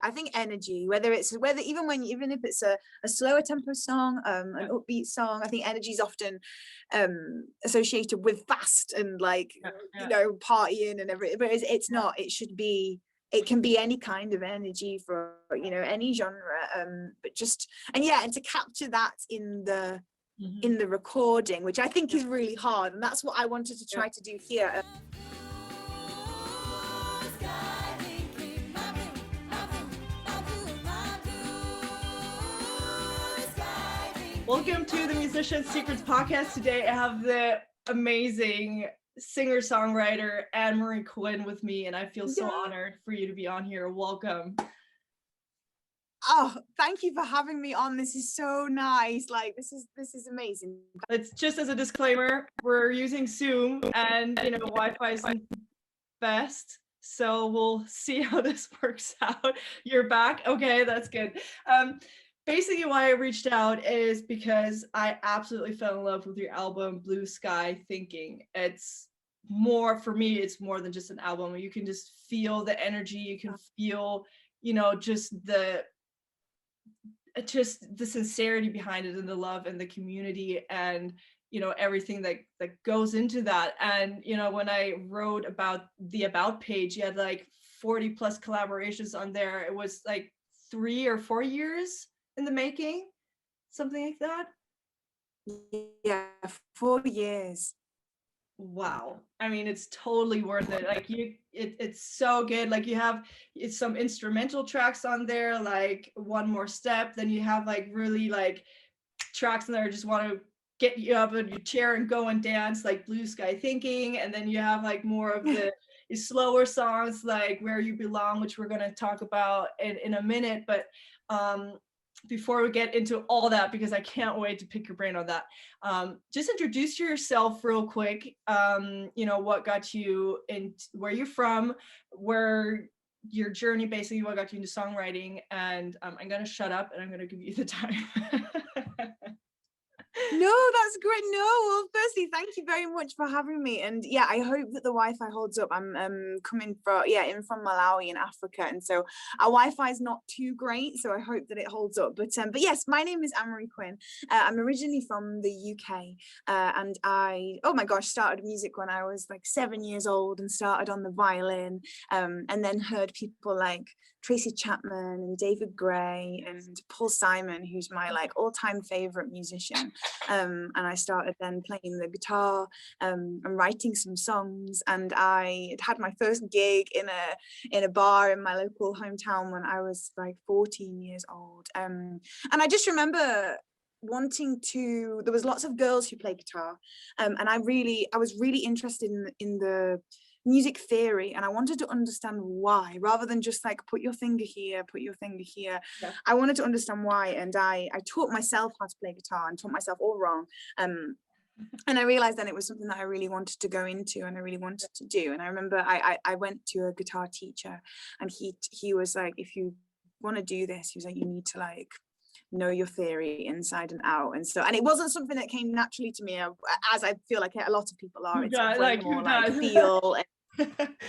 I think energy, whether even if it's a slower tempo song, an upbeat song, I think energy is often associated with fast and like partying and everything, but it's not. It can be any kind of energy for any genre, but just and to capture that in the recording, which I think is really hard, and that's what I wanted to try to do here. Welcome to the Musician Secrets podcast. Today I have the amazing singer-songwriter Annemarie Quinn with me, and I feel so honored for you to be on here. Welcome. Oh, thank you for having me on. This is so nice. Like this is amazing. It's just as a disclaimer, we're using Zoom, and Wi-Fi isn't best, so we'll see how this works out. You're back. Okay, that's good. Basically why I reached out is because I absolutely fell in love with your album Blue Sky Thinking. It's more, for me, it's more than just an album. You can just feel the energy, you can feel just the sincerity behind it, and the love and the community, and everything that goes into that. And when I wrote about the About page, you had like 40 plus collaborations on there. It was like 3 or 4 years in the making, something like that. Yeah, 4 years. Wow. I mean, it's totally worth it. Like it's so good. Like it's some instrumental tracks on there, like One More Step. Then you have like really like tracks in there just want to get you up in your chair and go and dance, like Blue Sky Thinking. And then you have like more of the slower songs like Where You Belong, which we're going to talk about in a minute. But before we get into all that, because I can't wait to pick your brain on that, just introduce yourself real quick. What got you in, where you're from, where your journey, basically what got you into songwriting, and I'm gonna shut up and I'm gonna give you the time. No, that's great. No, well, firstly, thank you very much for having me. And I hope that the Wi-Fi holds up. I'm coming from Malawi in Africa, and so our Wi-Fi is not too great. So I hope that it holds up. But yes, my name is Annemarie Quinn. I'm originally from the UK, and I started music when I was like 7 years old, and started on the violin, and then heard people like Tracy Chapman and David Gray and Paul Simon, who's my like all-time favorite musician. And I started then playing the guitar and writing some songs, and I had my first gig in a bar in my local hometown when I was like 14 years old. And I just remember there was lots of girls who play guitar, and I was really interested in the music theory, and I wanted to understand why, rather than just like put your finger here. Yeah. I wanted to understand why, and I taught myself how to play guitar and taught myself all wrong. And I realized then it was something that I really wanted to go into and I really wanted to do. And I remember I went to a guitar teacher, and he was like, if you want to do this, he was like, you need to like know your theory inside and out. And it wasn't something that came naturally to me, as I feel like a lot of people are. It's more like feel.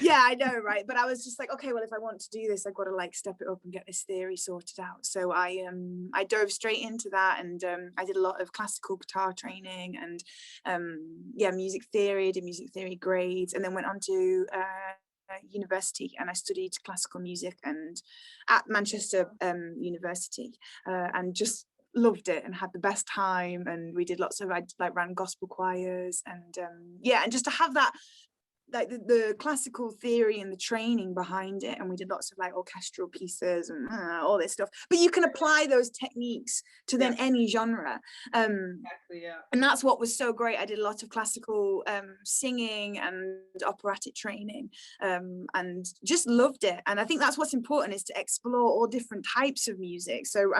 Yeah, I know, right? But I was just like, okay, well, if I want to do this, I've got to like step it up and get this theory sorted out. So I dove straight into that, and I did a lot of classical guitar training and music theory, did music theory grades, and then went on to university, and I studied classical music and at Manchester University, and just loved it and had the best time. And we did I ran gospel choirs, and and just to have that, like the classical theory and the training behind it, and we did lots of like orchestral pieces and all this stuff, but you can apply those techniques to then any genre. Exactly, yeah. And that's what was so great. I did a lot of classical singing and operatic training, and just loved it. And I think that's what's important, is to explore all different types of music. So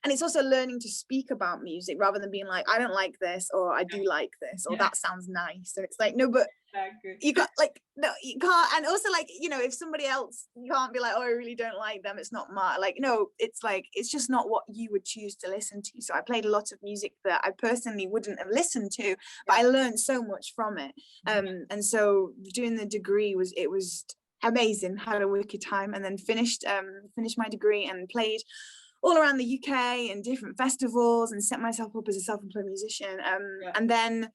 and it's also learning to speak about music rather than being like, I don't like this, or I do like this, or that sounds nice. And it's like, no, but you got like, no, you can't. And also like, if somebody else, you can't be like, oh, I really don't like them, it's not my, like, no, it's like, it's just not what you would choose to listen to. So I played a lot of music that I personally wouldn't have listened to, but I learned so much from it. And so doing the degree was amazing, had a wicked time, and then finished my degree and played all around the UK and different festivals and set myself up as a self-employed musician. And then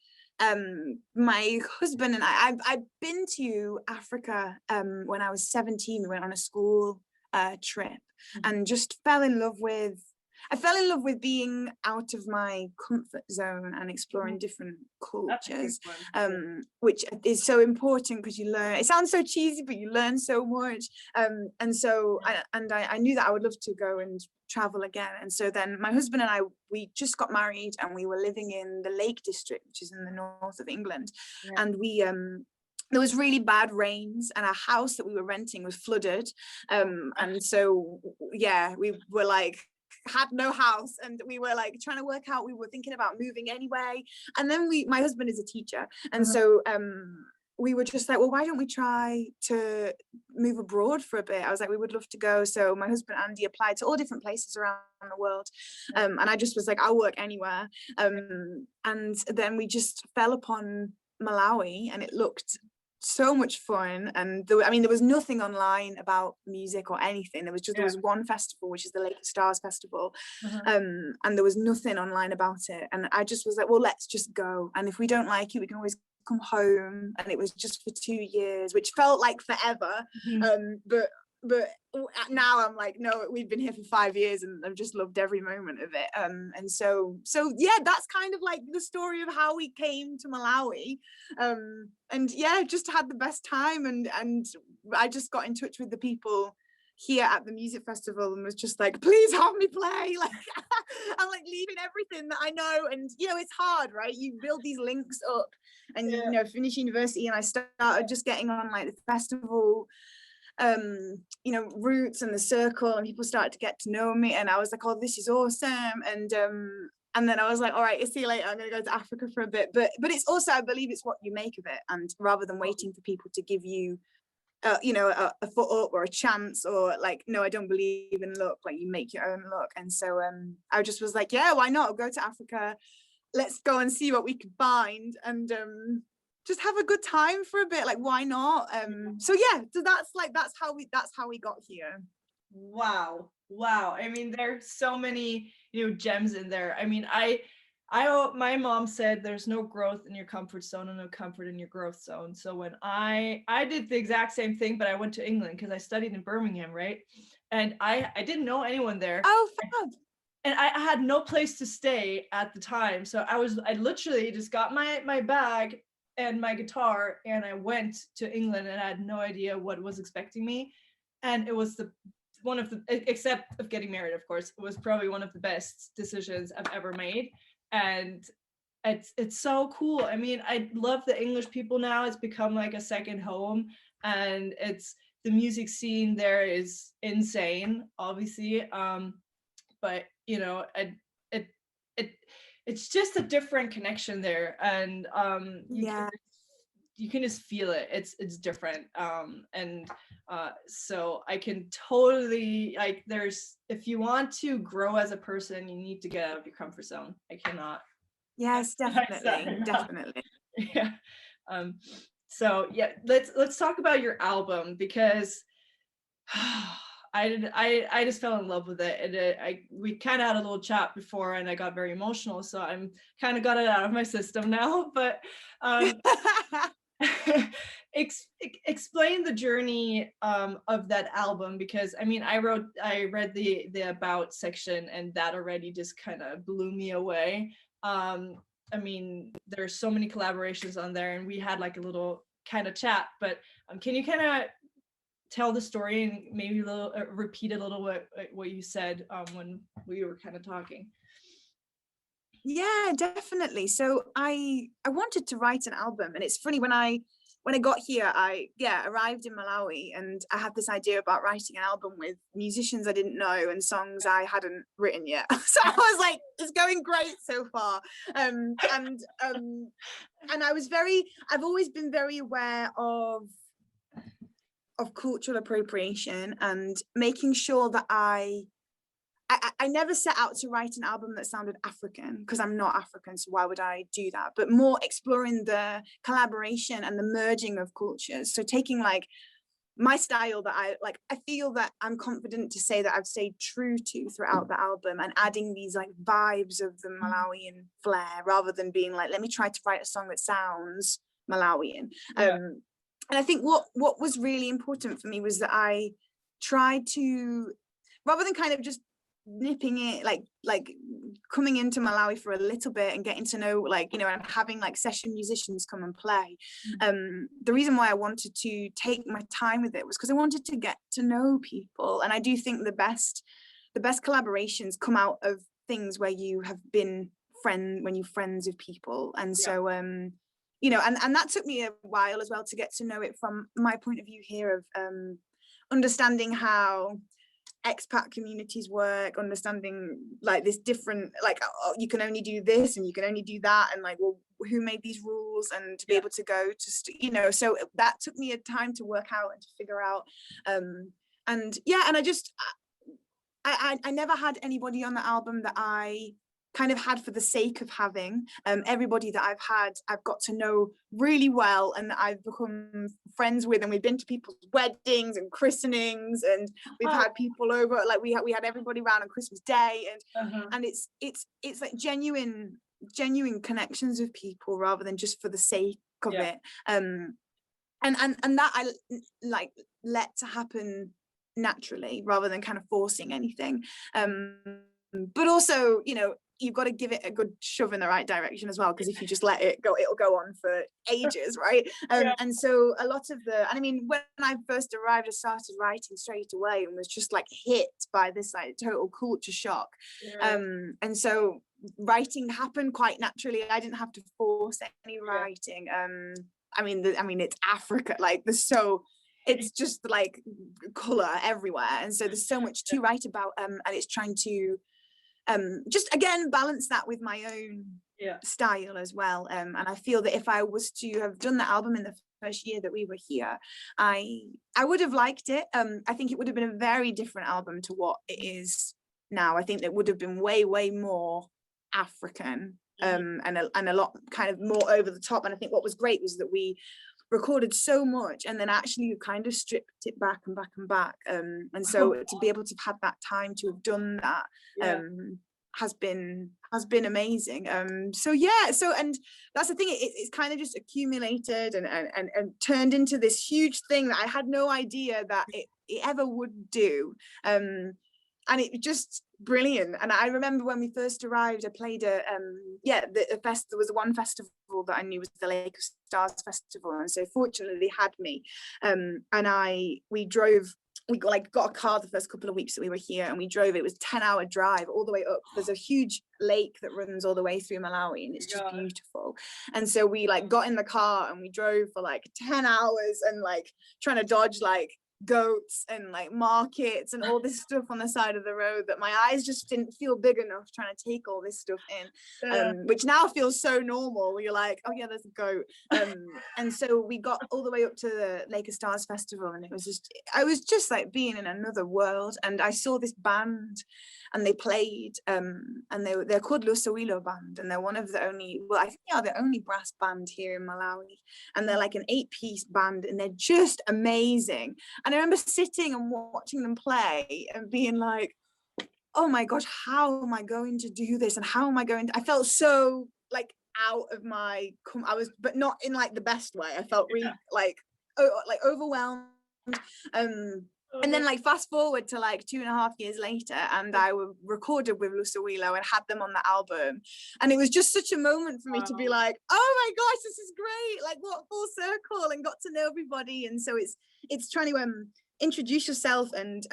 my husband and I've been to Africa when I was 17. We went on a school trip and just fell in love with being out of my comfort zone and exploring different cultures, which is so important because you learn. It sounds so cheesy, but you learn so much. And so I knew that I would love to go and travel again. And so then my husband and I, we just got married, and we were living in the Lake District, which is in the north of England. And we there was really bad rains, and our house that we were renting was flooded. And so we were like, had no house, and we were like trying to work out, we were thinking about moving anyway. And then my husband is a teacher, and so we were just like, well, why don't we try to move abroad for a bit? I was like, we would love to go. So my husband Andy applied to all different places around the world, and I just was like, I'll work anywhere. And then we just fell upon Malawi, and it looked so much fun. And there was nothing online about music or anything. There was one festival, which is the Lake of Stars Festival, and there was nothing online about it. And I just was like, well, let's just go, and if we don't like it, we can always come home. And it was just for 2 years, which felt like forever. But now I'm like, no, we've been here for 5 years, and I've just loved every moment of it. And so that's kind of like the story of how we came to Malawi. And just had the best time, and I just got in touch with the people here at the music festival and was just like, please have me play. Like, I'm like leaving everything that I know, and it's hard, right? You build these links up, and finish university, and I started just getting on like the festival routes and the circle, and people started to get to know me, and I was like, oh, this is awesome. And then I was like, all right, see you later, I'm gonna go to Africa for a bit. But it's also, I believe it's what you make of it, and rather than waiting for people to give you a foot up or a chance, or like, no, I don't believe in luck, like you make your own luck. And so I just was like, yeah, why not? I'll go to Africa, let's go and see what we can find, and just have a good time for a bit, like why not? So that's how we got here. Wow. I mean, there's so many gems in there. I mean, my mom said there's no growth in your comfort zone and no comfort in your growth zone. So when I did the exact same thing, but I went to England because I studied in Birmingham, right? And I didn't know anyone there. Oh, fab. And I had no place to stay at the time. So I literally just got my bag and my guitar, and I went to England, and I had no idea what was expecting me. And it was except of getting married, of course, it was probably one of the best decisions I've ever made. And it's so cool. I mean, I love the English people now. It's become like a second home, and the music scene there is insane, obviously. But it's just a different connection there, and you can just feel it. It's different. So I can totally, like, if you want to grow as a person, you need to get out of your comfort zone. I cannot. Yes, definitely. Yeah. So yeah, let's talk about your album, because I just fell in love with it, and we kind of had a little chat before, and I got very emotional, so I'm kind of got it out of my system now. But explain the journey of that album, because I mean, I read the about section, and that already just kind of blew me away. I mean, there's so many collaborations on there, and we had like a little kind of chat, but can you kind of tell the story and maybe repeat a little what you said when we were kind of talking? Yeah, definitely. So I wanted to write an album, and it's funny, when I got here, I arrived in Malawi, and I had this idea about writing an album with musicians I didn't know and songs I hadn't written yet. So I was like, it's going great so far. And I've always been very aware of cultural appropriation, and making sure that I never set out to write an album that sounded African, because I'm not African, so why would I do that? But more exploring the collaboration and the merging of cultures. So taking like my style that I feel that I'm confident to say that I've stayed true to throughout the album, and adding these like vibes of the Malawian flair, rather than being like, let me try to write a song that sounds Malawian. And I think what was really important for me was that I tried to, rather than kind of just nipping it, like coming into Malawi for a little bit and getting to know, like, you know, and having like session musicians come and play. The reason why I wanted to take my time with it was because I wanted to get to know people. And I do think the best collaborations come out of things where you have been friends with people. And so you know, and that took me a while as well to get to know it from my point of view here of understanding how expat communities work, understanding like this different, like, oh, you can only do this and you can only do that, and like, well, who made these rules, and to be able to go to you know, so that took me a time to work out and to figure out. And yeah, and I never had anybody on the album that I kind of had for the sake of having. Everybody that I've got to know really well, and that I've become friends with, and we've been to people's weddings and christenings, and we've had people over, like we had everybody around on Christmas Day, and it's like genuine connections with people, rather than just for the sake of it. And that I like let to happen naturally, rather than kind of forcing anything. But also, you know, you've got to give it a good shove in the right direction as well, because if you just let it go, it'll go on for ages, right? And so a lot of I mean, when I first arrived, I started writing straight away and was just like hit by this like total culture shock. And so writing happened quite naturally. I didn't have to force any writing. I mean, it's Africa, like it's just like color everywhere, and so there's so much to write about, and it's trying to just again balance that with my own style as well. And I feel that if I was to have done the album in the first year that we were here, I would have liked it. I think it would have been a very different album to what it is now. I think it would have been way more African, and a lot kind of more over the top. And I think what was great was that we recorded so much, and then actually kind of stripped it back and back, and so to be able to have had that time to have done that has been amazing. So and that's the thing, it's kind of just accumulated and turned into this huge thing that I had no idea that it ever would do. And it just brilliant. And I remember when we first arrived, I played there was one festival that I knew was the Lake of Stars Festival, and so fortunately they had me, and we got a car the first couple of weeks that we were here, and we drove. It was a 10-hour drive all the way up. There's a huge lake that runs all the way through Malawi, and it's just beautiful. And so we like got in the car and we drove for like 10 hours and like trying to dodge like goats and like markets and all this stuff on the side of the road that my eyes just didn't feel big enough trying to take all this stuff in, which now feels so normal, where you're like, oh yeah, there's a goat. And so we got all the way up to the Lake of Stars Festival, and I was just like being in another world. And I saw this band, and they played, and they're called Lusawilo Band, and they're one of the only, well, I think they are the only brass band here in Malawi, and they're like an 8-piece band, and they're just amazing. And I remember sitting and watching them play and being like, oh my gosh, how am I going to do this? And how am I going to, I felt so like out of my, but not in like the best way. I felt really like overwhelmed. And then like fast forward to like 2.5 years later, and I recorded with Lusawilo and had them on the album, and it was just such a moment for me to be like, oh my gosh, this is great, like what full circle, and got to know everybody. And so it's trying to introduce yourself and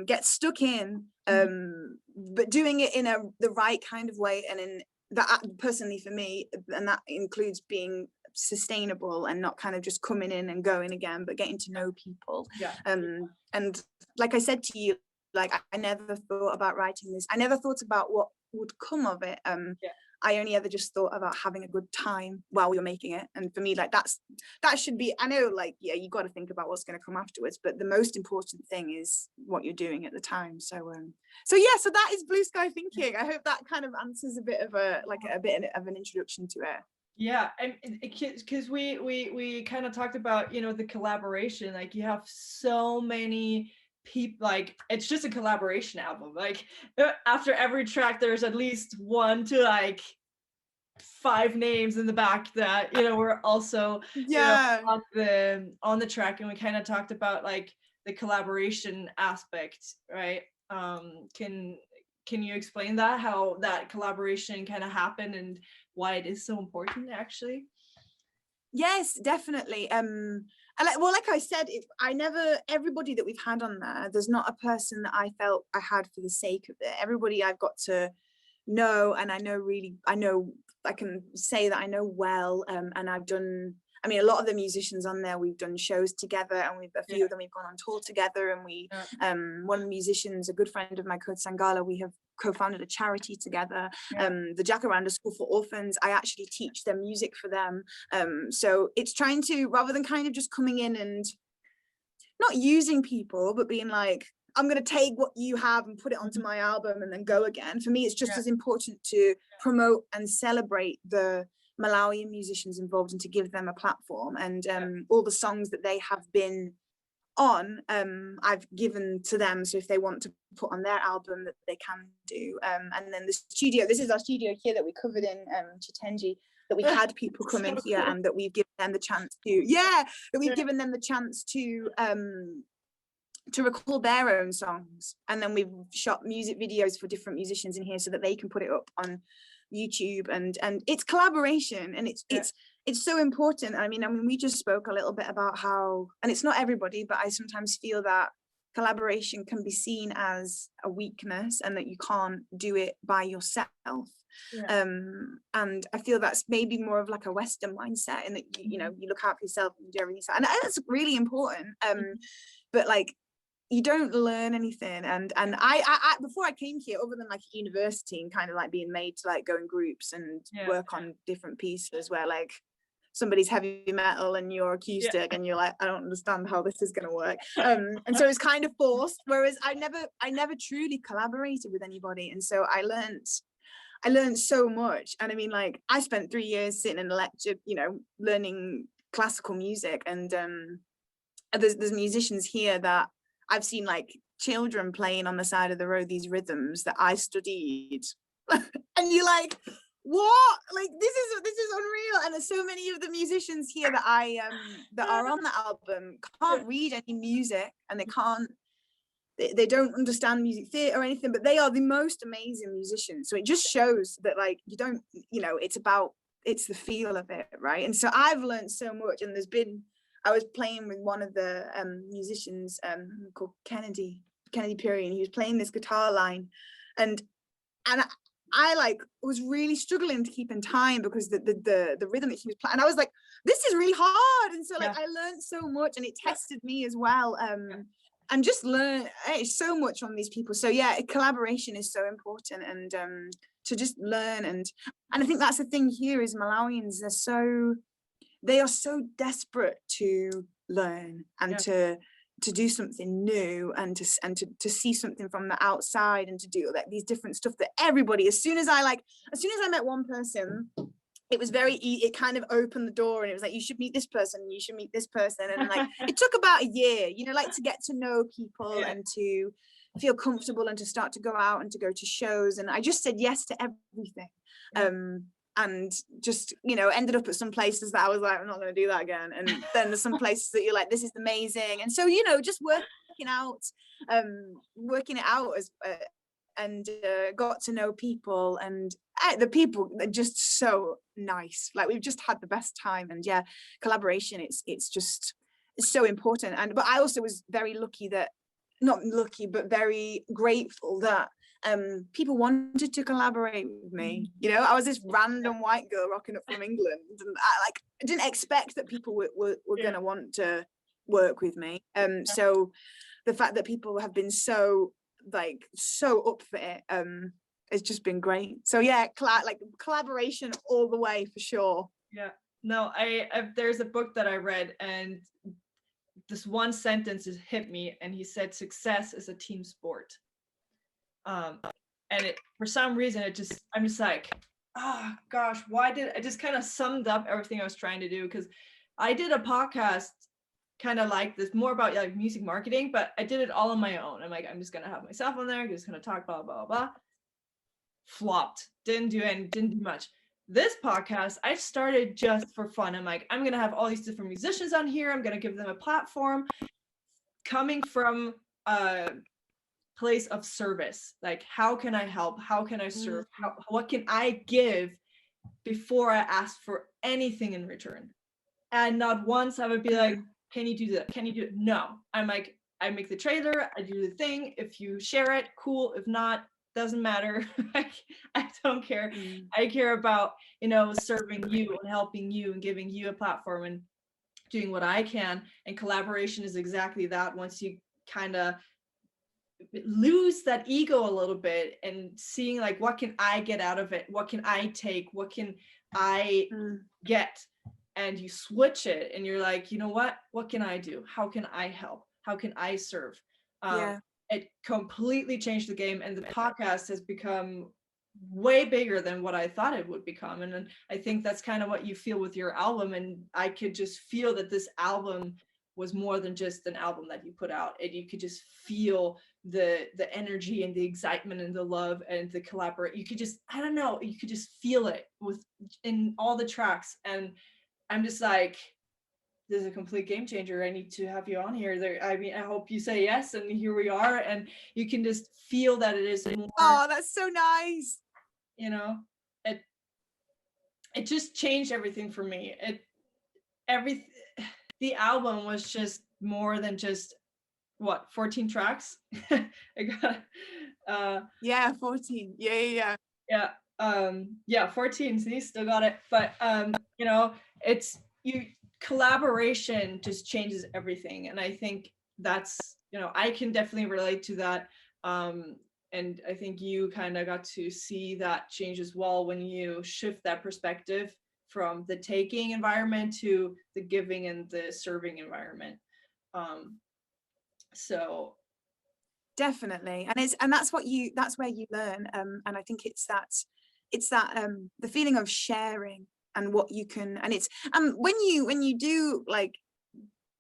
get stuck in, but doing it in the right kind of way, and in that, personally for me, and that includes being sustainable and not kind of just coming in and going again, but getting to know people. And like I said to you, like I never thought about writing this, I never thought about what would come of it. I only ever just thought about having a good time while we were making it. And for me, like that should be, I know, like, yeah, you got to think about what's going to come afterwards, but the most important thing is what you're doing at the time. So so that is Blue Sky Thinking. I hope that kind of answers a bit of an introduction to it. Yeah, and because we kind of talked about, you know, the collaboration. Like you have so many people, like it's just a collaboration album. Like after every track, there's at least 1 to 5 names in the back that, you know, were also, you know, Yeah. on the track. And we kind of talked about like the collaboration aspect, right? Can you explain that, how that collaboration kind of happened and why it is so important actually? Yes, definitely. And like I said, everybody that we've had on there, there's not a person that I felt I had for the sake of it. Everybody I've got to know, and I can say that I know well. And I mean, a lot of the musicians on there, we've done shows together, and a few of them we've gone on tour together. And one of the musicians, a good friend of my, Kurt Sangala, we have co-founded a charity together, the Jacaranda School for Orphans. I actually teach their music for them. So it's trying to, rather than kind of just coming in and not using people, but being like, I'm going to take what you have and put it onto my album and then go again. For me, it's just as important to promote and celebrate the Malawian musicians involved and to give them a platform. And all the songs that they have been on, I've given to them. So if they want to put on their album, that they can do. And then the studio, this is our studio here that we covered in Chitenji, that we've had people come in here, and that we've given them the chance given them the chance to record their own songs. And then we've shot music videos for different musicians in here so that they can put it up on YouTube. And it's collaboration, and it's so important. I mean, we just spoke a little bit about how, and it's not everybody, but I sometimes feel that collaboration can be seen as a weakness and that you can't do it by yourself. And I feel that's maybe more of like a Western mindset, and that you know, you look out for yourself and do everything. And that's really important. But like, you don't learn anything. And I before I came here, other than like university and kind of like being made to like go in groups and work on different pieces where like somebody's heavy metal and you're acoustic and you're like, I don't understand how this is going to work. And so it's kind of forced, whereas I never truly collaborated with anybody. And so I learned so much. And I mean, like, I spent 3 years sitting in a lecture, you know, learning classical music. And there's musicians here that I've seen, like children playing on the side of the road, these rhythms that I studied. And you're like, what? Like, this is unreal. And there's so many of the musicians here that that are on the album can't read any music, and they don't understand music theatre or anything, but they are the most amazing musicians. So it just shows that, like, you don't, you know, it's the feel of it, right? And so I've learned so much. And I was playing with one of the musicians called Kennedy Perry, and he was playing this guitar line, and I like was really struggling to keep in time because the rhythm that he was playing, and I was like, this is really hard. And so like I learned so much, and it tested me as well. And just learn so much from these people. So yeah, collaboration is so important, and to just learn. And I think that's the thing here is Malawians, they are so desperate to learn and to do something new, and to see something from the outside, and to do like these different stuff that everybody, as soon as I met one person, it was it kind of opened the door, and it was like, you should meet this person, you should meet this person. And like it took about a year, you know, like to get to know people and to feel comfortable and to start to go out and to go to shows. And I just said yes to everything. And just, you know, ended up at some places that I was like, I'm not going to do that again. And then there's some places that you're like, this is amazing. And so, you know, just working it out as and got to know people, and the people are just so nice. Like, we've just had the best time. And yeah, collaboration, it's so important. But I also was very not lucky, but very grateful that people wanted to collaborate with me. You know, I was this random white girl rocking up from England, and I didn't expect that people were going to want to work with me. So the fact that people have been so up for it, it's just been great. So yeah, collaboration all the way for sure. Yeah, no, there's a book that I read, and this one sentence has hit me, and he said, success is a team sport. And it, for some reason, I'm just like, oh gosh, why did I just kind of summed up everything I was trying to do, because I did a podcast kind of like this, more about like music marketing, but I did it all on my own. I'm like, I'm just gonna have myself on there, I'm just gonna talk blah blah blah. Flopped, didn't do much. This podcast I started just for fun. I'm like, I'm gonna have all these different musicians on here, I'm gonna give them a platform, coming from a place of service. Like, how can I help? How can I serve? What can I give before I ask for anything in return? And not once I would be like, can you do that? Can you do it? No. I'm like, I make the trailer, I do the thing. If you share it, cool. If not, doesn't matter. I don't care. I care about, serving you and helping you and giving you a platform and doing what I can. And collaboration is exactly that. Once you kind of lose that ego a little bit and seeing like, what can I get out of it? What can I take? What can I get? And you switch it and you're like, you know what can I do? How can I help? How can I serve? It completely changed the game, and the podcast has become way bigger than what I thought it would become. And I think that's kind of what you feel with your album. And I could just feel that this album was more than just an album that you put out. And you could just feel the energy and the excitement and the love and the collaborate. You could just, I don't know, you could just feel it in all the tracks. And I'm just like, this is a complete game changer. I need to have you on here. I mean, I hope you say yes. And here we are. And you can just feel that it is more. Oh, that's so nice. It just changed everything for me. The album was just more than just 14 tracks. I got 14. Yeah, 14. See, still got it. But collaboration just changes everything. And I think that's, I can definitely relate to that. And I think you kind of got to see that change as well when you shift that perspective from the taking environment to the giving and the serving environment. So definitely. And that's where you learn. And I think it's that the feeling of sharing and what you can, and it's when you do like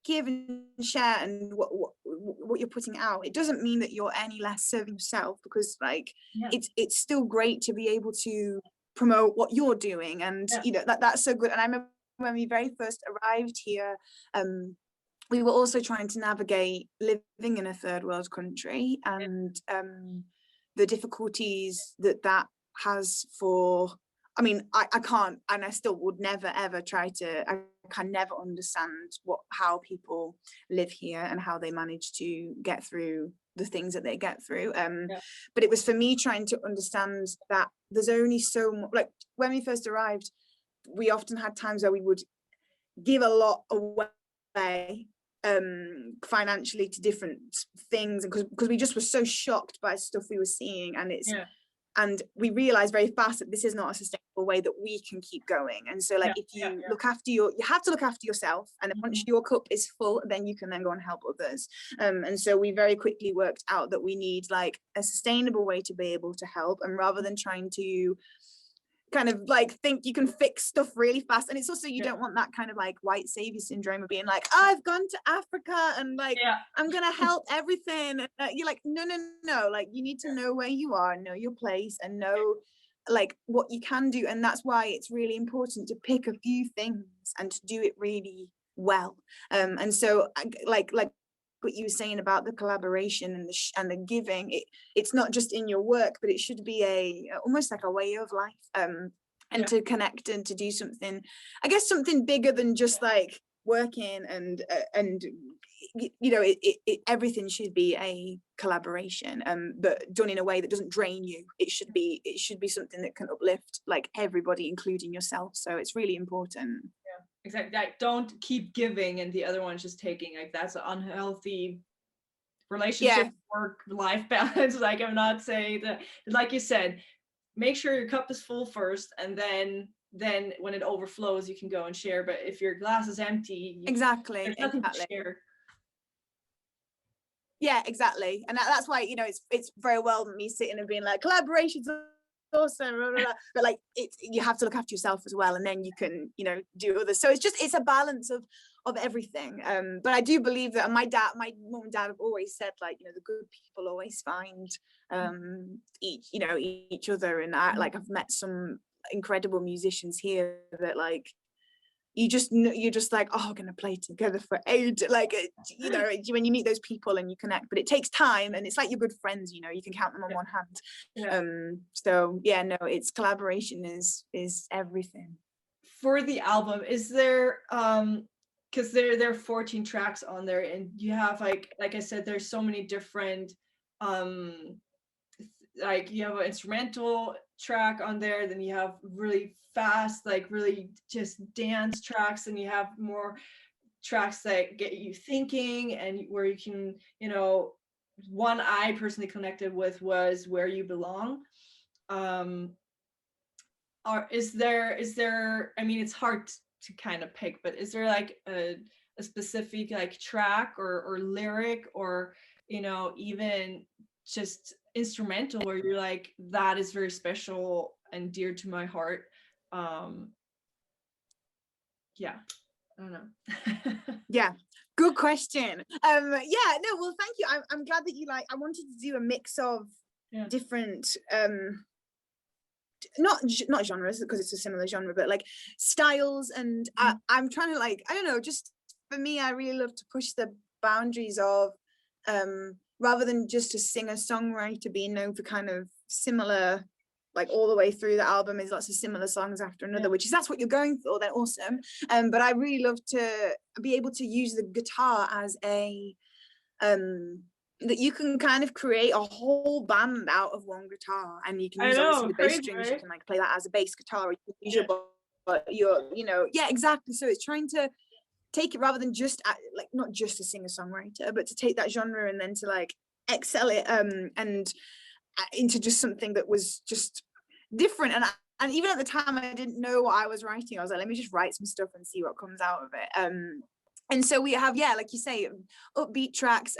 give and share and what you're putting out, it doesn't mean that you're any less serving yourself, because like it's still great to be able to promote what you're doing. And that's so good. And I remember when we very first arrived here, we were also trying to navigate living in a third world country and the difficulties that has for, I mean, I can't, and I still would never ever I can never understand how people live here and how they manage to get through the things that they get through. But it was for me trying to understand that there's only so much, like when we first arrived, we often had times where we would give a lot away financially to different things, because we just were so shocked by stuff we were seeing. And and we realized very fast that this is not a sustainable way that we can keep going. And so like if you look after you have to look after yourself, and then once your cup is full, then you can then go and help others. And so we very quickly worked out that we need like a sustainable way to be able to help, and rather than trying to kind of like think you can fix stuff really fast. And it's also, you don't want that kind of like white savior syndrome of being like, I've gone to Africa and like I'm gonna help everything. You're like, no, like you need to know where you are, know your place, and know like what you can do. And that's why it's really important to pick a few things and to do it really well. And so like what you were saying about the collaboration and the giving, it's not just in your work, but it should be almost like a way of life, and to connect and to do something, I guess something bigger than just like working and everything should be a collaboration, but done in a way that doesn't drain you. It should be something that can uplift like everybody, including yourself. So it's really important. Exactly. Like, don't keep giving and the other one's just taking. Like, that's an unhealthy relationship, work-life balance. Like, I'm not saying that, like you said, make sure your cup is full first, and then when it overflows, you can go and share. But if your glass is empty, there's nothing to share. Yeah, exactly. And that's why, it's very well me sitting and being like, collaborations awesome, blah, blah, blah. But like you have to look after yourself as well, and then you can, you know, do others. So it's a balance of everything. But I do believe that my mom and dad have always said, like, you know, the good people always find each other. And I've met some incredible musicians here that like you're just like, oh, we're gonna play together for ages, like, you know, when you meet those people and you connect. But it takes time, and it's like your good friends, you know, you can count them on one hand. So yeah, no, it's collaboration is everything. For the album, is there because there are 14 tracks on there, and you have like I said, there's so many different like you have an instrumental track on there, then you have really fast, like really just dance tracks, and you have more tracks that get you thinking, and where you can, you know, one I personally connected with was Where You Belong. Is there, I mean, it's hard to kind of pick, but is there like a specific like track or lyric, or, you know, even just instrumental where you're like, that is very special and dear to my heart? Yeah, I don't know. Yeah, good question. Yeah, no, well, thank you. I'm glad that you like, I wanted to do a mix of different not genres, because it's a similar genre, but like styles. And I'm trying to, like, I don't know, just for me, I really love to push the boundaries of rather than just a singer-songwriter being known for kind of similar, like all the way through the album is lots of similar songs after another, which is, that's what you're going for, then awesome. But I really love to be able to use the guitar as a that you can kind of create a whole band out of one guitar, and you can use obviously the bass strings, right? You can like play that as a bass guitar, or you can use your you know, exactly. So it's trying to take it, rather than just like, not just a singer-songwriter, but to take that genre and then to like excel it and into just something that was just different. And even at the time, I didn't know what I was writing. I was like, let me just write some stuff and see what comes out of it. And so we have, like you say, upbeat tracks.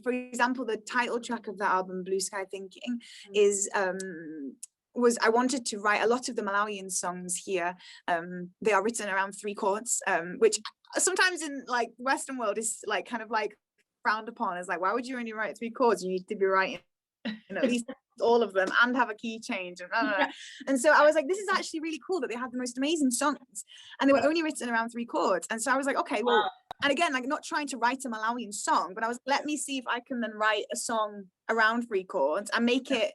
For example, the title track of that album, Blue Sky Thinking, is I wanted to write a lot of the Malawian songs here. They are written around 3 chords, which sometimes in like Western world is like kind of like frowned upon as like, why would you only write 3 chords? You need to be writing at least all of them and have a key change, and so I was like, this is actually really cool that they have the most amazing songs and they were only written around 3 chords. And so I was like, okay, well, and again, like, not trying to write a Malawian song, but I was, let me see if I can then write a song around 3 chords and make it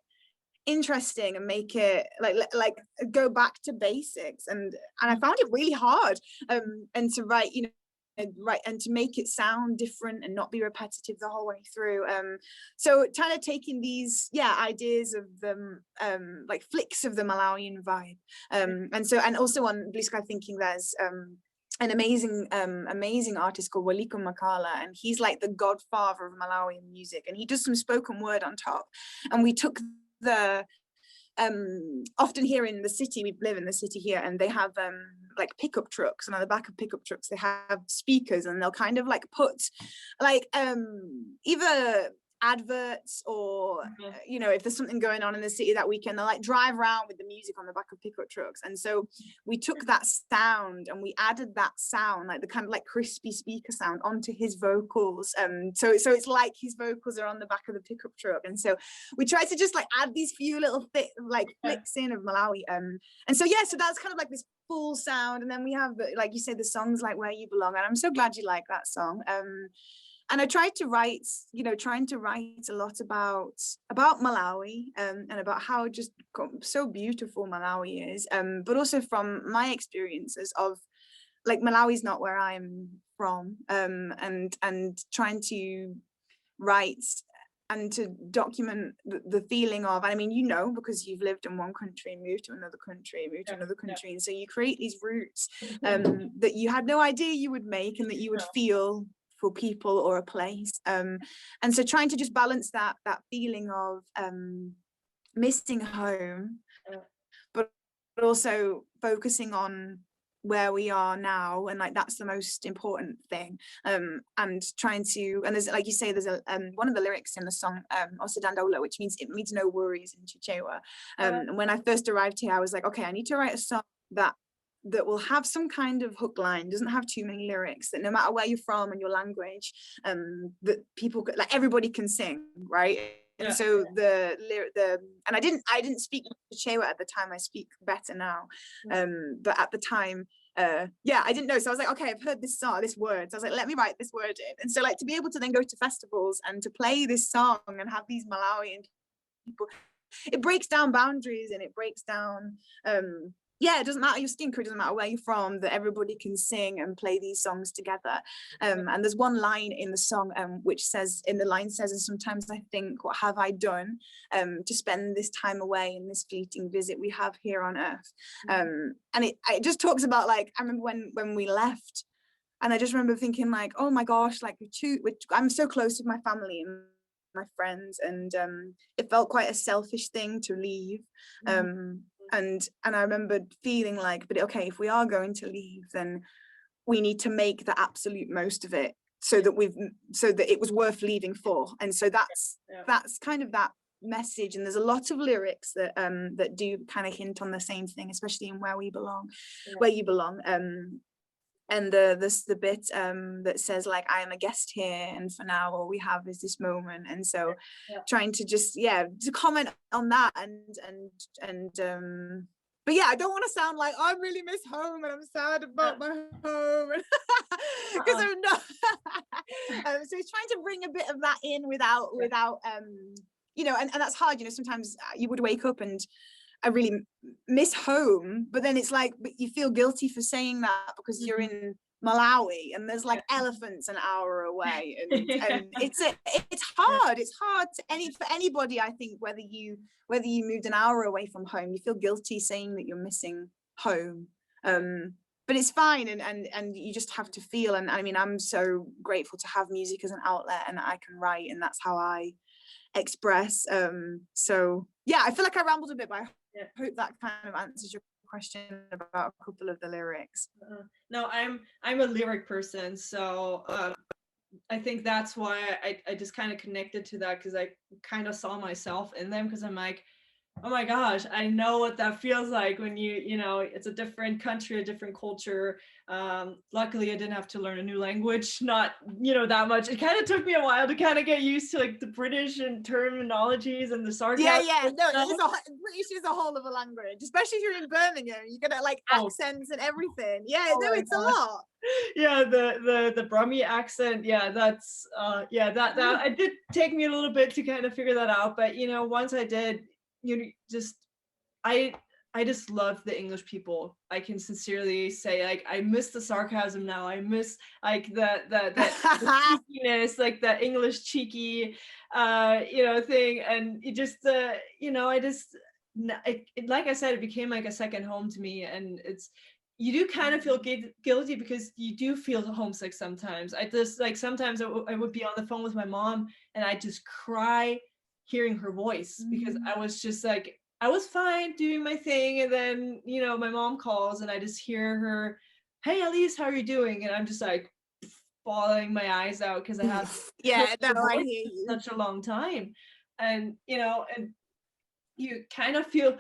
interesting and make it like go back to basics. And I found it really hard and to write, you know, and to make it sound different and not be repetitive the whole way through. So kind of taking these ideas of them, like flicks of the Malawian vibe. And also on Blue Sky Thinking, there's an amazing artist called Waliko Makala, and he's like the godfather of Malawian music, and he does some spoken word on top. And we took the often here in the city, we live in the city here, and they have like pickup trucks, and on the back of pickup trucks they have speakers, and they'll kind of like put like either adverts or you know, if there's something going on in the city that weekend, they'll like drive around with the music on the back of pickup trucks. And so we took that sound and we added that sound, like the kind of like crispy speaker sound, onto his vocals. So it's like his vocals are on the back of the pickup truck. And so we tried to just like add these few little flicks in of Malawi. And so so that's kind of like this full sound. And then we have, like you said, the songs like Where You Belong, and I'm so glad you like that song. And I tried to write, trying to write a lot about Malawi, and about how just so beautiful Malawi is, but also from my experiences of like, Malawi's not where I'm from, and trying to write and to document the feeling of, I mean, you know, because you've lived in one country, moved to another country, and so you create these roots that you had no idea you would make and that you would feel for people or a place. And so trying to just balance that feeling of missing home, but also focusing on where we are now, and like that's the most important thing. And trying to, and there's, like you say, there's a one of the lyrics in the song Osidandola, which means it means no worries in Chichewa. And when I first arrived here, I was like, okay, I need to write a song that will have some kind of hook line, doesn't have too many lyrics, that no matter where you're from and your language, that people, like everybody can sing, right? And so the and I didn't speak Chichewa at the time. I speak better now, but at the time, I didn't know. So I was like, okay, I've heard this song, this word. So I was like, let me write this word in. And so like to be able to then go to festivals and to play this song and have these Malawian people, it breaks down boundaries, and it breaks down it doesn't matter your skin color, it doesn't matter where you're from, that everybody can sing and play these songs together. And there's one line in the song which says, and sometimes I think, what have I done to spend this time away in this fleeting visit we have here on earth. And it just talks about, like, I remember when we left, and I just remember thinking like, oh my gosh, like I'm so close with my family and my friends, and it felt quite a selfish thing to leave. And I remember feeling like, but okay, if we are going to leave, then we need to make the absolute most of it, so that it was worth leaving for. And so that's kind of that message. And there's a lot of lyrics that that do kind of hint on the same thing, especially in Where You Belong. And the bit that says like, I am a guest here, and for now all we have is this moment. And so trying to just to comment on that, and but I don't want to sound like I really miss home and I'm sad about my home, because I'm not. So it's trying to bring a bit of that in without and that's hard, sometimes you would wake up and I really miss home, but then it's like, but you feel guilty for saying that because you're in Malawi and there's like elephants an hour away, and it's hard. It's hard for anybody, I think, whether you moved an hour away from home, you feel guilty saying that you're missing home. But it's fine, and you just have to feel. And I mean, I'm so grateful to have music as an outlet, and I can write, and that's how I express. So I feel like I rambled a bit, but I hope that kind of answers your question about a couple of the lyrics. No, I'm a lyric person, so I think that's why I just kind of connected to that, because I kind of saw myself in them, because I'm like, oh my gosh, I know what that feels like when it's a different country, a different culture. Luckily I didn't have to learn a new language, not that much. It kind of took me a while to kind of get used to like the British and terminologies and the sarcasm. British is a whole other language, especially if you're in Birmingham. You get like accents and everything. It's a lot. The Brummie accent, that's that it did take me a little bit to kind of figure that out, but once I did, I just love the English people. I can sincerely say, like, I miss the sarcasm now. I miss like the cheekiness, like the English cheeky thing, and it just like I said, it became like a second home to me. And you do kind of feel guilty because you do feel homesick sometimes. I just like, sometimes I would be on the phone with my mom and I just cry hearing her voice, because I was just like, I was fine doing my thing, and then my mom calls and I just hear her, "Hey Alise, how are you doing?" And I'm just like bawling my eyes out, because I have I hear you. Such a long time. And and you kind of feel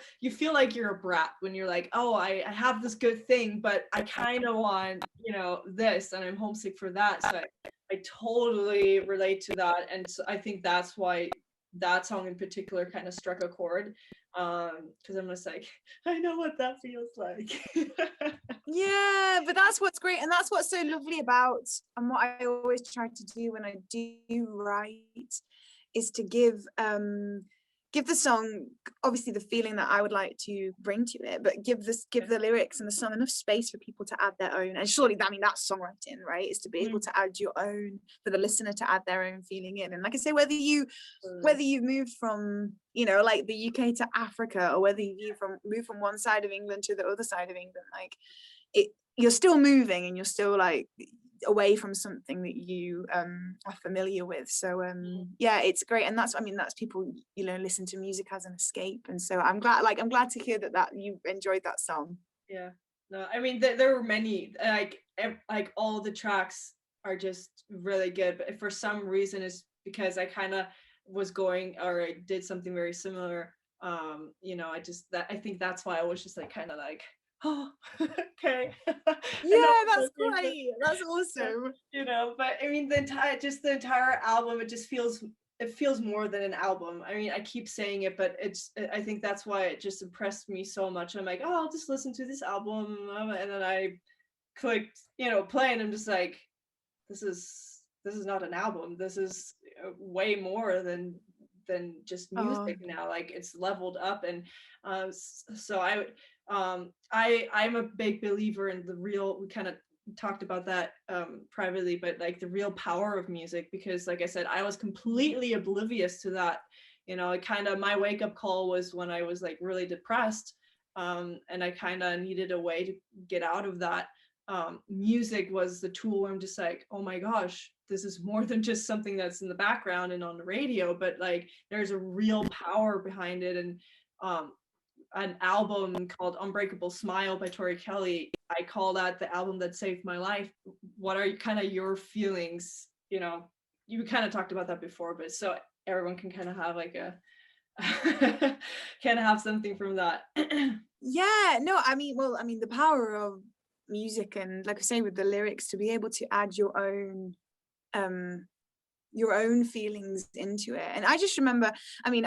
like you're a brat when you're like, oh, I have this good thing, but I kind of want this, and I'm homesick for that. So I totally relate to that. And so I think that's why that song in particular kind of struck a chord, because I'm just like, I know what that feels like. But that's what's great, and that's what's so lovely about, and what I always try to do when I do write, is to give the song obviously the feeling that I would like to bring to it, but give the lyrics and the song enough space for people to add their own. And surely, I mean, that's songwriting, right? Is to be able to add your own, for the listener to add their own feeling in. And like I say, whether you've moved from like the UK to Africa, or whether you moved from one side of England to the other side of England, like you're still moving, and you're still like away from something that you are familiar with. So it's great. And that's people listen to music as an escape. And so I'm glad to hear that you enjoyed that song. No, I mean there were many, like all the tracks are just really good, but for some reason it's because I kind of was going, or I did something very similar. I just, that I think that's why I was just like kind of like, oh, okay. I know Yeah, what that's you're saying. great. That's Yeah, awesome. but I mean the entire album, it just feels, it feels more than an album. I mean, I keep saying it, but I think that's why it just impressed me so much. I'm like, oh, I'll just listen to this album, and then I clicked, play, and I'm just like, this is not an album. This is way more than just Oh, music now. Like, it's leveled up. And so I'm a big believer in the real, we kind of talked about that privately, but like the real power of music, because like I said, I was completely oblivious to that. It kind of, my wake up call was when I was like really depressed, and I kind of needed a way to get out of that. Music was the tool where I'm just like, oh my gosh, this is more than just something that's in the background and on the radio, but like there's a real power behind it. And um, an album called Unbreakable Smile by Tori Kelly, I call that the album that saved my life. What are kind of your feelings? You kind of talked about that before, but so everyone can kind of have like a kind of have something from that. yeah. No, I mean, well, I mean, the power of music, and like I say, with the lyrics, to be able to add your own feelings into it. And I just remember, I mean,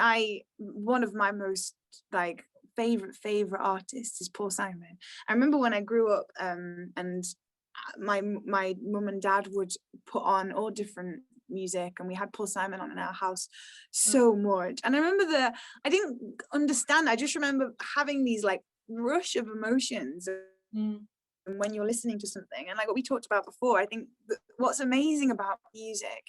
one of my most like favorite artists is Paul Simon. I remember when I grew up, and my mum and dad would put on all different music, and we had Paul Simon on in our house so much. And I remember I didn't understand. I just remember having these like rush of emotions when you're listening to something. And like what we talked about before, I think what's amazing about music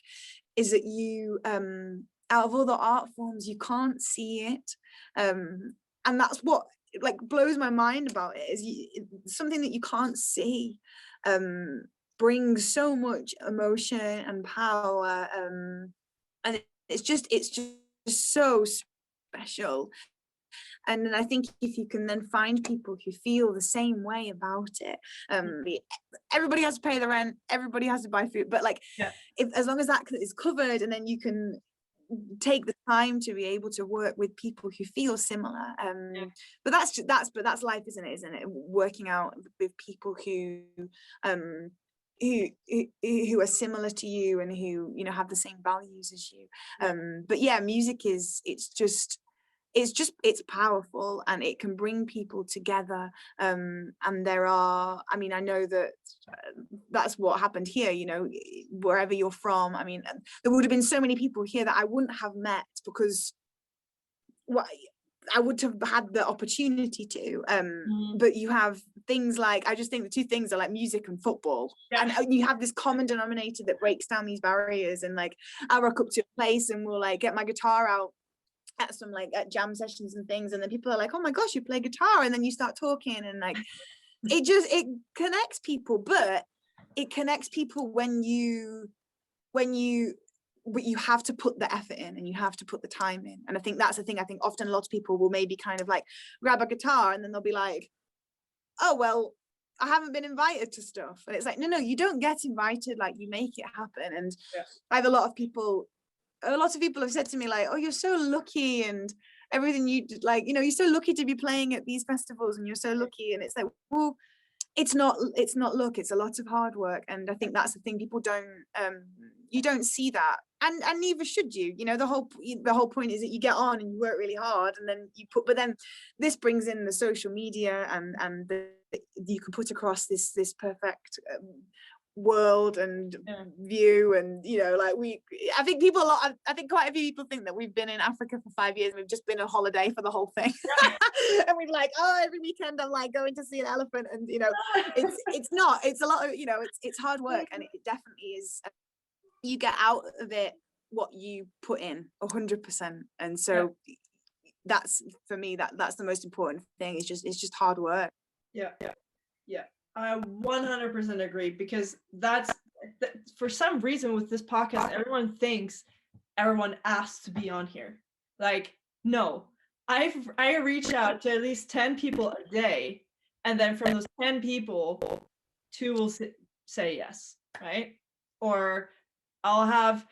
is that you out of all the art forms, you can't see it, and that's what like blows my mind about it, is something that you can't see brings so much emotion and power, and it's just so special. And I think if you can then find people who feel the same way about it, everybody has to pay the rent, everybody has to buy food, but like, Yeah. if as long as that is covered, and then you can take the time to be able to work with people who feel similar, but that's life, isn't it, working out with people um who are similar to you, and who have the same values as you. But yeah, music it's powerful, and it can bring people together, and I mean, I know that that's what happened here, wherever you're from. I mean, there would have been so many people here that I wouldn't have met, because I would have had the opportunity to, but you have things like, I just think the two things are like music and football. Yeah. And you have this common denominator that breaks down these barriers. And like, I'll rock up to a place and we'll like get my guitar out at some like at jam sessions and things, and then people are like, oh my gosh, you play guitar, and then you start talking, and like it connects people. But it connects people when you have to put the effort in, and you have to put the time in. And I think that's the thing. I think often a lot of people will maybe kind of like grab a guitar, and then they'll be like, oh well, I haven't been invited to stuff. And it's like, no, you don't get invited, like you make it happen. And I have a lot of people have said to me like, oh, you're so lucky, and everything you like, you're so lucky to be playing at these festivals, and you're so lucky. And it's like, well, it's not luck, it's a lot of hard work. And I think that's the thing, people don't you don't see that, and neither should you. The whole point is that you get on and you work really hard, and then but then this brings in the social media, and you can put across this perfect world and view. And like I think I think quite a few people think that we've been in Africa for 5 years and we've just been on holiday for the whole thing. And we're like, oh, every weekend I'm like going to see an elephant, and it's not, it's a lot of it's hard work, and it definitely is. You get out of it what you put in 100%. And so that's, for me, that's the most important thing. It's just hard work. Yeah I 100% agree, because that's for some reason with this podcast, everyone thinks everyone asks to be on here. Like, no, I reach out to at least 10 people a day, And then from those 10 people, 2 will say yes, right? Or I'll have,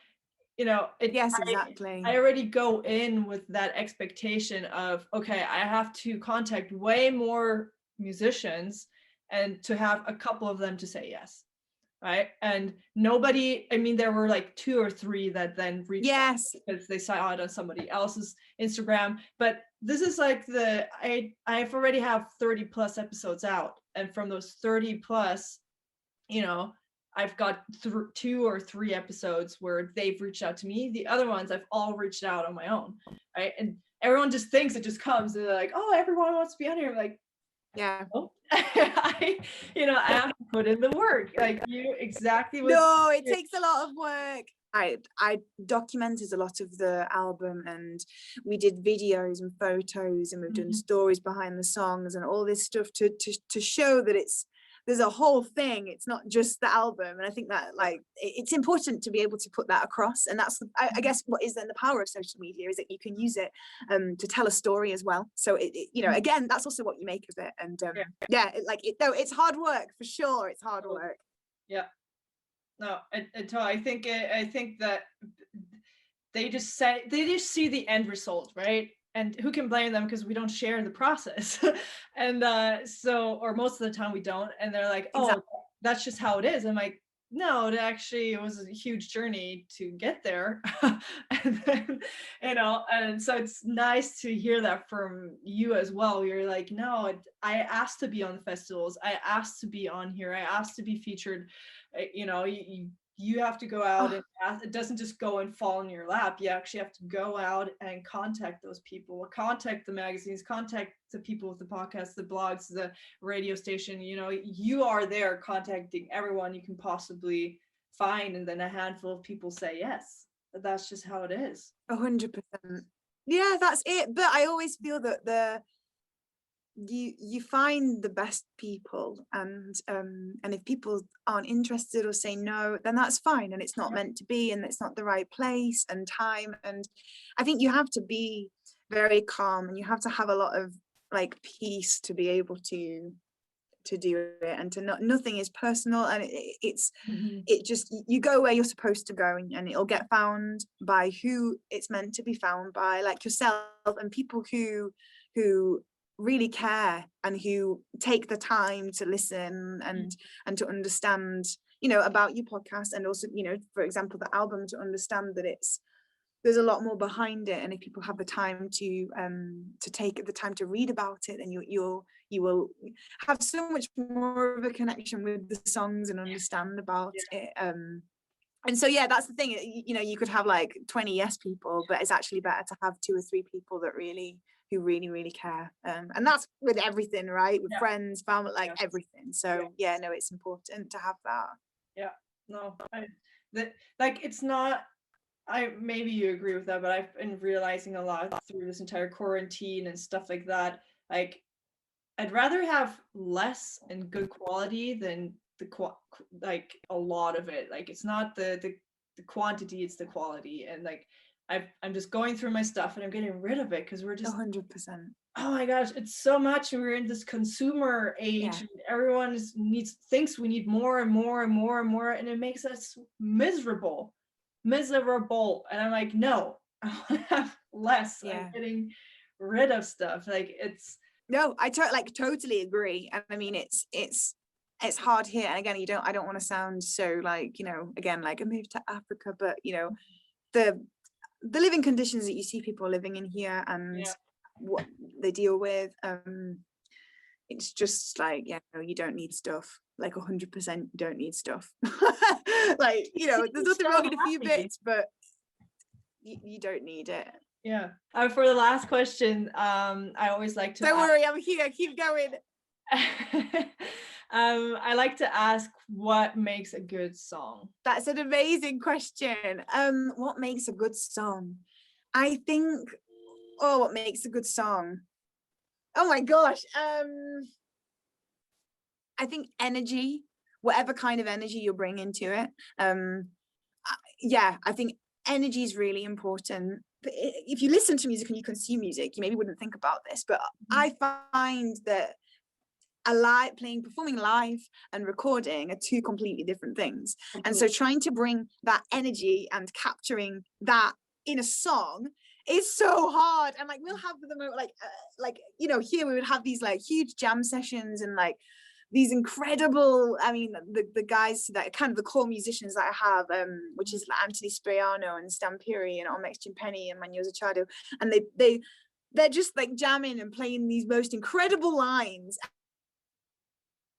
Yes, exactly. I already go in with that expectation of, okay, I have to contact way more musicians and to have a couple of them to say yes, right? And nobody, I mean, there were like 2 or 3 that then reached out because they saw it on somebody else's Instagram. But this is like I've already have 30 plus episodes out, and from those 30 plus, I've got 2 or 3 episodes where they've reached out to me. The other ones I've all reached out on my own, right? And everyone just thinks it just comes. They're like, oh, everyone wants to be on here. I'm like, yeah. Oh. I have to put in the work. Like you exactly what. No, it takes a lot of work. I documented a lot of the album, and we did videos and photos, and we've done stories behind the songs and all this stuff to show that there's a whole thing. It's not just the album. And I think that like it's important to be able to put that across. And that's I guess what is then the power of social media is that you can use it to tell a story as well. So again, that's also what you make of it. And it's hard work for sure. It's hard work. Yeah. No, I think that they just see the end result, right? And who can blame them, because we don't share the process. And or most of the time we don't, and they're like, oh, exactly. That's just how it is. I'm like, no, it was a huge journey to get there. And then, and so it's nice to hear that from you as well. You're like, no, I asked to be on the festivals, I asked to be on here, I asked to be featured. You have to go out and ask. It doesn't just go and fall in your lap. You actually have to go out and contact those people, contact the magazines, contact the people with the podcasts, the blogs, the radio station. You are there contacting everyone you can possibly find, and then a handful of people say yes. But that's just how it is. 100%. Yeah, that's it. But I always feel that you find the best people, and if people aren't interested or say no, then that's fine, and it's not meant to be, and it's not the right place and time. And I think you have to be very calm, and you have to have a lot of like peace to be able to do it, and nothing is personal, and it just, you go where you're supposed to go, and it'll get found by who it's meant to be found by, like yourself, and people who really care and who take the time to listen and to understand about your podcast, and also for example the album, to understand that there's a lot more behind it. And if people have the time to take the time to read about it, then you will have so much more of a connection with the songs and understand about it. And so that's the thing, you could have like 20 yes people, but it's actually better to have 2 or 3 people who really care, and that's with everything, right? With friends, family, like everything. So it's important to have that. It's not, maybe you agree with that, but I've been realizing a lot through this entire quarantine and stuff like that, like I'd rather have less and good quality than like a lot of it. Like it's not the quantity, it's the quality. And like I'm just going through my stuff and I'm getting rid of it, because we're just 100%. Oh my gosh, it's so much. We're in this consumer age, and everyone thinks we need more and more and more and more, and it makes us miserable. And I'm like, no, I want to have less. I'm getting rid of stuff. Like it's I totally agree. And I mean, it's hard here, and again, I don't want to sound so like again like I moved to Africa, but the living conditions that you see people living in here, and what they deal with, it's just like you don't need stuff, like 100% you don't need stuff. Like there's nothing wrong with a few bits, but you don't need it. For the last question, I always like to don't worry, I'm here, keep going. I like to ask, what makes a good song? That's an amazing question. What makes a good song? I think what makes a good song? Oh my gosh. I think energy, whatever kind of energy you're bringing to it. I think energy is really important. But if you listen to music and you consume music, you maybe wouldn't think about this, but I find that performing live and recording are two completely different things. And so trying to bring that energy and capturing that in a song is so hard. And like we'll have the moment like you know, here we would have these like huge jam sessions and like these incredible, I mean, the guys that kind of the core musicians that I have, which is like Anthony Spriano and Stampiri and Omex Chimpeni and Manyoza Chado, and they're just like jamming and playing these most incredible lines.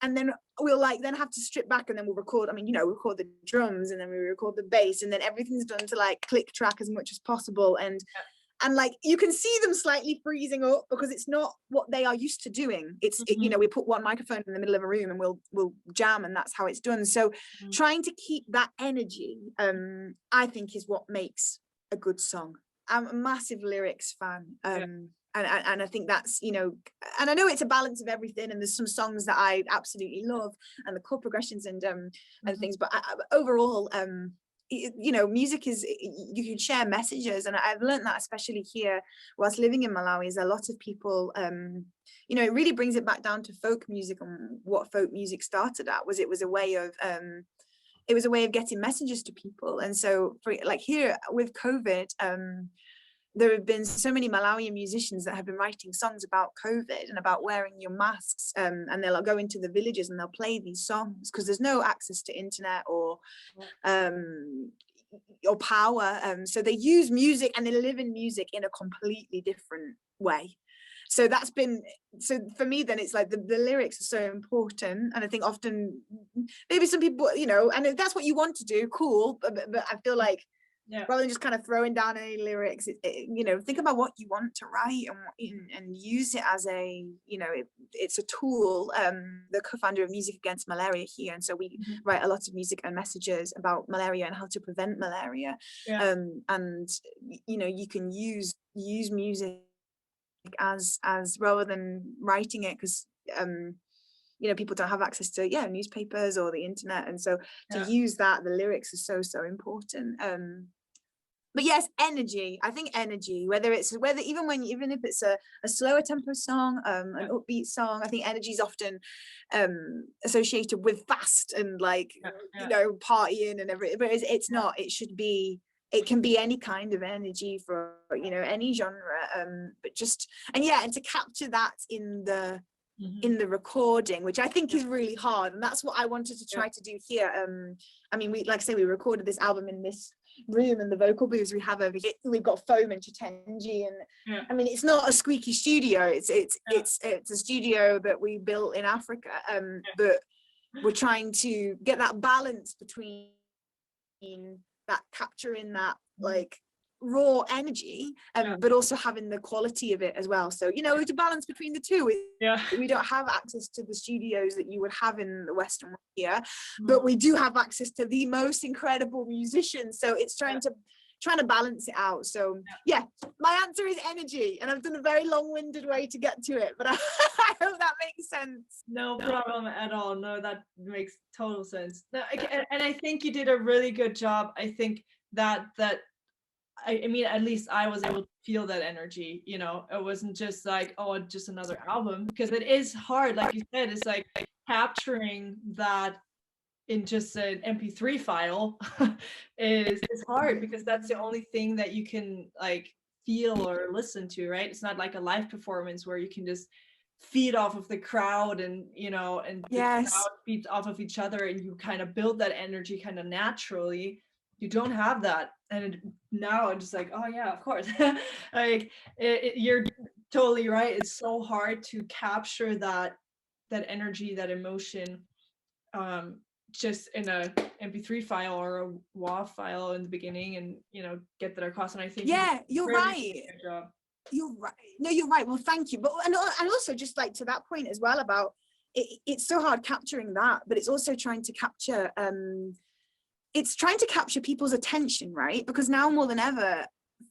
And then we'll like then have to strip back and then we'll record, I mean, you know, record the drums and then we record the bass and then everything's done to like click track as much as possible. And like you can see them slightly freezing up because it's not what they are used to doing. It's you know, we put one microphone in the middle of a room and we'll jam, and that's how it's done. So trying to keep that energy, I think, is what makes a good song. I'm a massive lyrics fan. And I think that's, you know, and I know it's a balance of everything, and there's some songs that I absolutely love and the chord progressions and things, but overall, you know, music is, you can share messages, and I've learned that especially here whilst living in Malawi, is a lot of people, you know, it really brings it back down to folk music, and what folk music started at was, it was a way of getting messages to people. And so for like here with COVID, there have been so many Malawian musicians that have been writing songs about COVID and about wearing your masks, and they'll go into the villages and they'll play these songs because there's no access to internet or power, so they use music and they live in music in a completely different way. So that's been, so for me then it's like the lyrics are so important, and I think often maybe some people, you know, and if that's what you want to do, cool, but I feel like rather than just kind of throwing down any lyrics, you know, think about what you want to write and use it as a, you know, it's a tool. The co-founder of Music Against Malaria here, and so we write a lot of music and messages about malaria and how to prevent malaria. And you know, you can use music as rather than writing it, because you know, people don't have access to newspapers or the internet, and so to use that, the lyrics are so important. But yes, energy. I think energy, whether if it's a slower tempo song, an upbeat song, I think energy is often associated with fast and like you know, partying and everything. But it's not. It can be any kind of energy for, you know, any genre. But just and to capture that in the recording, which I think is really hard, and that's what I wanted to try to do here. I mean, we recorded this album in this room, and the vocal booths we have over here, we've got foam and chitenji, and I mean, it's not a squeaky studio, it's a studio that we built in Africa, but we're trying to get that balance between that capturing that like raw energy, but also having the quality of it as well. So, you know, it's a balance between the two. We don't have access to the studios that you would have in the Western world here, but we do have access to the most incredible musicians. So it's trying to balance it out. So my answer is energy, and I've done a very long-winded way to get to it, but I hope that makes sense. No problem at all. No, that makes total sense. And I think you did a really good job. I think that I mean, at least I was able to feel that energy, you know. It wasn't just like, oh, just another album, because it is hard. Like you said, it's like capturing that in just an MP3 file is hard, because that's the only thing that you can like feel or listen to, right? It's not like a live performance where you can just feed off of the crowd, and you know, and the crowd feeds off of each other, and you kind of build that energy kind of naturally. You don't have that, and now I'm just like, oh yeah, of course. Like you're totally right. It's so hard to capture that energy, that emotion, just in a MP3 file or a WAV file in the beginning, and you know, get that across. And I think you're right. You're right. No, you're right. Well, thank you. But and also just like to that point as well about it's so hard capturing that, but it's also trying to capture people's attention, right? Because now more than ever,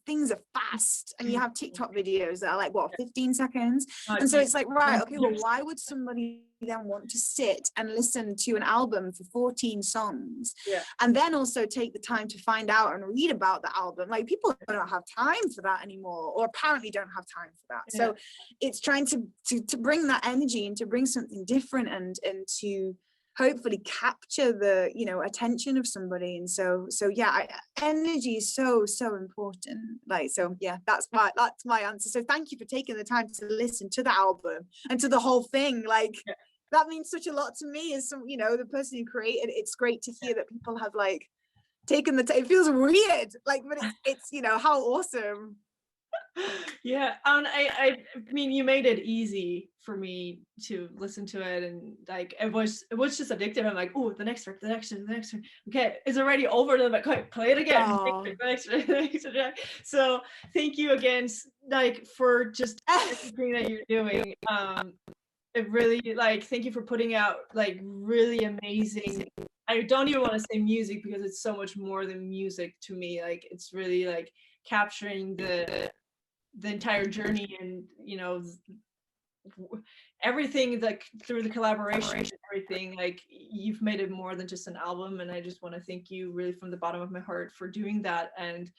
things are fast, and you have TikTok videos that are like, what, 15 seconds? Uh, And so it's like, right, okay, well, yes. why would somebody then want to sit and listen to an album for 14 songs Yeah. and then also take the time to find out and read about the album? Like, people don't have time for that anymore, or apparently don't have time for that. Yeah. So it's trying to bring that energy and to bring something different and to hopefully capture the, you know, attention of somebody. And so yeah, energy is so important. Like, so yeah, that's my answer. So thank you for taking the time to listen to the album and to the whole thing. Like, Yeah. that means such a lot to me as some, you know, the person who created. It's great to hear that people have like taken the time. It feels weird, like, but it's you know, how awesome. Yeah, I mean, you made it easy for me to listen to it, and like it was just addictive. I'm like, oh, the next track. Okay, it's already over. Then I'm like, okay, play it again. Oh. Next track. So thank you again, like, for just everything that you're doing. It really, like, thank you for putting out like really amazing. I don't even want to say music, because it's so much more than music to me. Like, it's really like capturing the entire journey, and you know, everything, like through the collaboration and everything. Like, you've made it more than just an album, and I just want to thank you really from the bottom of my heart for doing that. And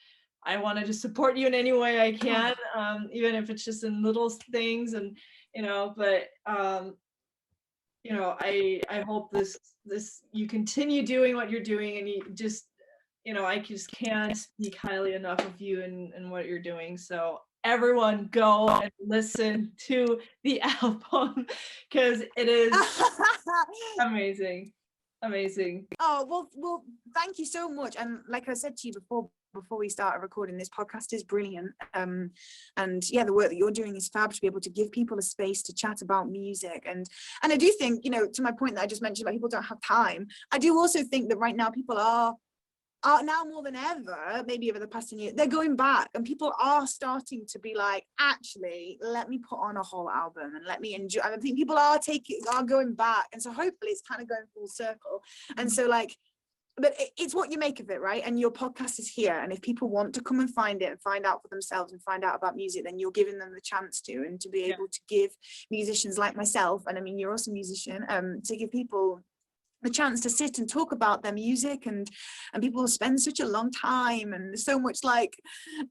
I want to just support you in any way I can, even if it's just in little things. And you know, but you know, I hope this you continue doing what you're doing, and you just, you know, I just can't speak highly enough of you and what you're doing. So everyone go and listen to the album, because it is amazing. Oh, well, thank you so much. And like I said to you before we started recording, this podcast is brilliant. And yeah, the work that you're doing is fab, to be able to give people a space to chat about music. And I do think, you know, to my point that I just mentioned about people don't have time, I do also think that right now people are now more than ever, maybe over the past 10 years, they're going back, and people are starting to be like, actually, let me put on a whole album and let me enjoy. I think people are going back, and so hopefully it's kind of going full circle. And so, like, but it's what you make of it, right? And your podcast is here, and if people want to come and find it and find out for themselves and find out about music, then you're giving them the chance to, and to be able to give musicians like myself, and I mean, you're also a musician, to give people the chance to sit and talk about their music. And people spend such a long time, and there's so much like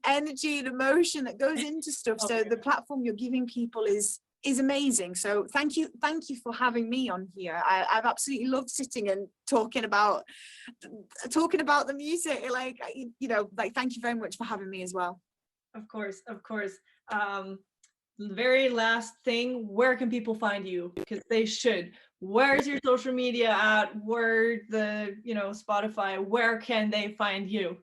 energy and emotion that goes into stuff. So the platform you're giving people is amazing. So thank you for having me on here. I've absolutely loved sitting and talking about the music. Like, you know, like, thank you very much for having me as well. Of course. The very last thing, where can people find you? Because they should. Where's your social media at? Where the, you know, Spotify, where can they find you?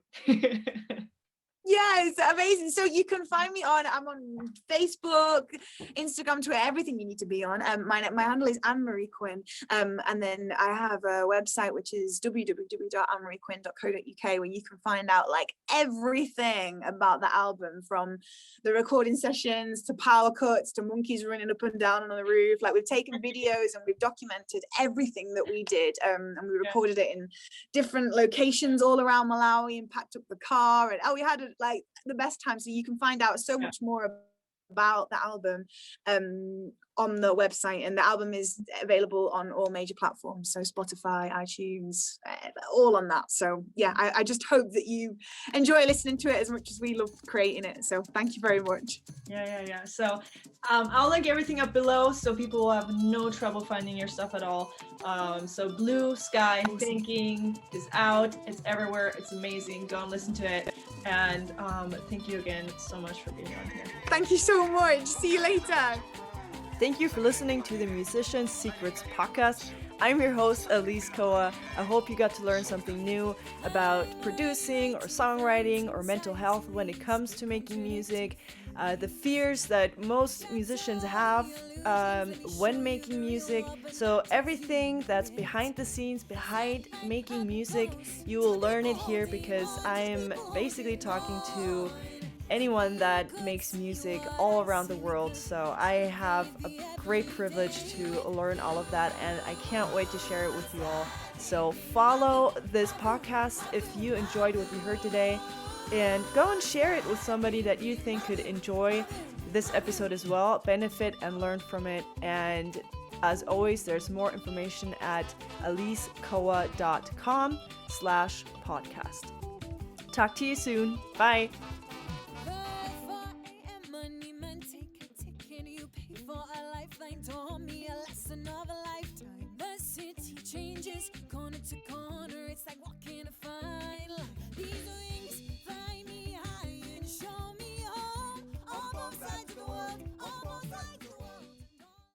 Yeah, it's amazing. So you can find me I'm on Facebook, Instagram, Twitter, everything you need to be on. My handle is Annemarie Quinn. And then I have a website, which is www.annemariequinn.co.uk, where you can find out like everything about the album, from the recording sessions to power cuts to monkeys running up and down on the roof. Like, we've taken videos and we've documented everything that we did. And we recorded it in different locations all around Malawi, and packed up the car, and we had like the best time. So you can find out so much more about the album on the website, and the album is available on all major platforms, so Spotify, iTunes, all on that. So yeah, I just hope that you enjoy listening to it as much as we love creating it. So thank you very much. Yeah. So I'll link everything up below, so people will have no trouble finding your stuff at all. So Blue Sky Thinking is out. It's everywhere. It's amazing. Go and listen to it. And thank you again so much for being on here. Thank you so much. See you later. Thank you for listening to the Musician's Secrets podcast. I'm your host, Alise Koa. I hope you got to learn something new about producing or songwriting or mental health when it comes to making music, the fears that most musicians have when making music. So everything that's behind the scenes, behind making music, you will learn it here, because I am basically talking to anyone that makes music all around the world. So I have a great privilege to learn all of that, and I can't wait to share it with you all. So follow this podcast if you enjoyed what you heard today. And go and share it with somebody that you think could enjoy this episode as well, benefit and learn from it. And as always, there's more information at alisekoa.com/podcast. Talk to you soon. Bye. Changes corner to corner.